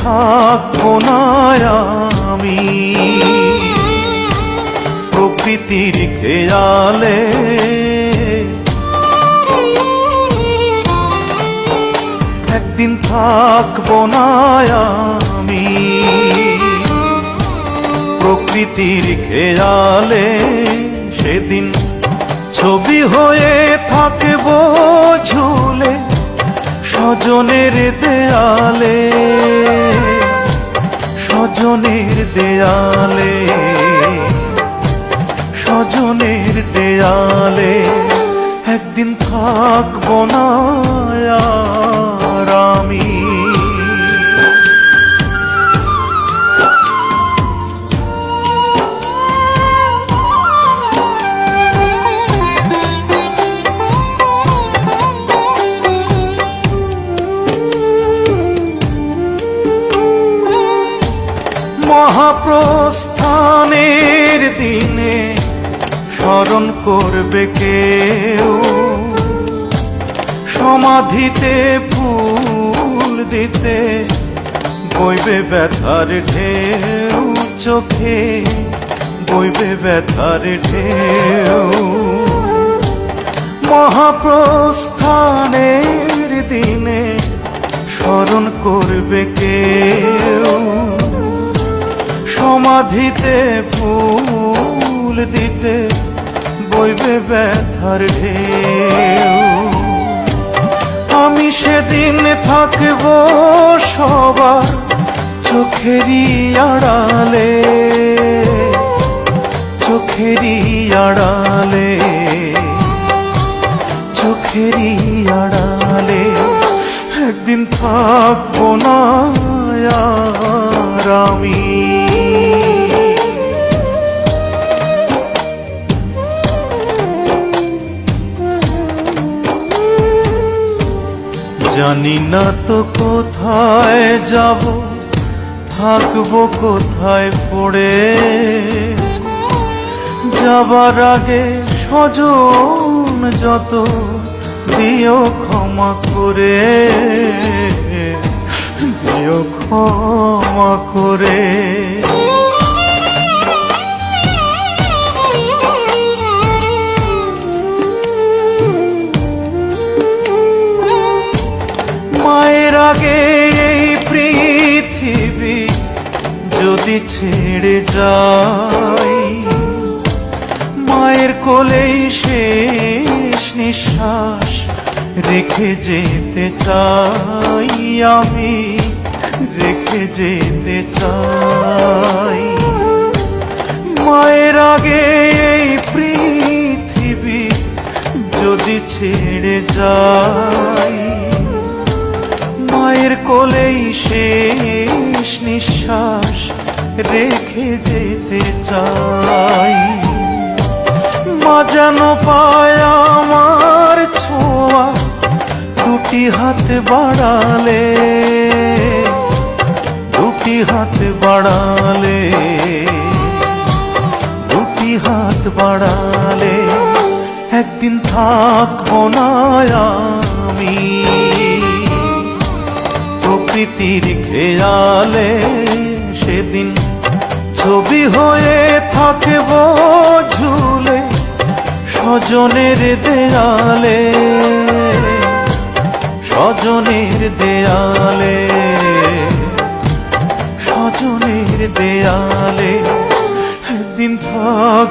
থাকবো না আমি প্রকৃতির খেয়ালে। একদিন থাকবো না আমি প্রকৃতির খেয়ালে, সেদিন ছবি হয়ে থাকবো ঝুলে স্বজনের দেয়ালে, স্বজনের দেয়ালে, স্বজনের দেয়ালে। একদিন থাকবো না আর আমি। মহাপ্রস্থানের দিনে স্মরণ করবে কেউ, সমাধিতে ফুল দিতে বইবে ব্যথার ঢেউ, চোখে বইবে ব্যথার ঢেউ। মহাপ্রস্থানের দিনে স্মরণ করবে কেউ, সমাধিতে ফুল দিতে বইবে ব্যথার ঢেউ। আমি সেদিন থাকবো সবার চোখেরই আড়ালে, চোখেরই আড়ালে, চোখেরই আড়ালে। একদিন থাকবো না আর আমি। জানি না তো কোথায় যাব, থাকবো কোথায় পড়ে, যাবার আগে স্বজন যত দিও ক্ষমা করে, দিও ক্ষমা করে। মায়ের আগে এই পৃথিবী যদি ছেড়ে যাই, মায়ের কোলেই শেষ নিঃশ্বাস রেখে যেতে চাই আমি, রেখে যেতে চাই। মায়ের আগে এই পৃথিবী যদি ছেড়ে যাই, মায়ের কোলেই শেষ নিঃশ্বাস রেখে যেতে চাই। মা যেন পায় আমার ছোঁয়া দুটি হাত বাড়ালে, দুটি হাত বাড়ালে, দুটি হাত বাড়ালে। একদিন থাকবো না আমি প্রকৃতির খেয়ালে, সেদিন ছবি হয়ে থাকবো ঝুলে স্বজনের দেয়ালে, স্বজনের দেয়ালে, স্বজনের দেয়ালে। একদিন থাক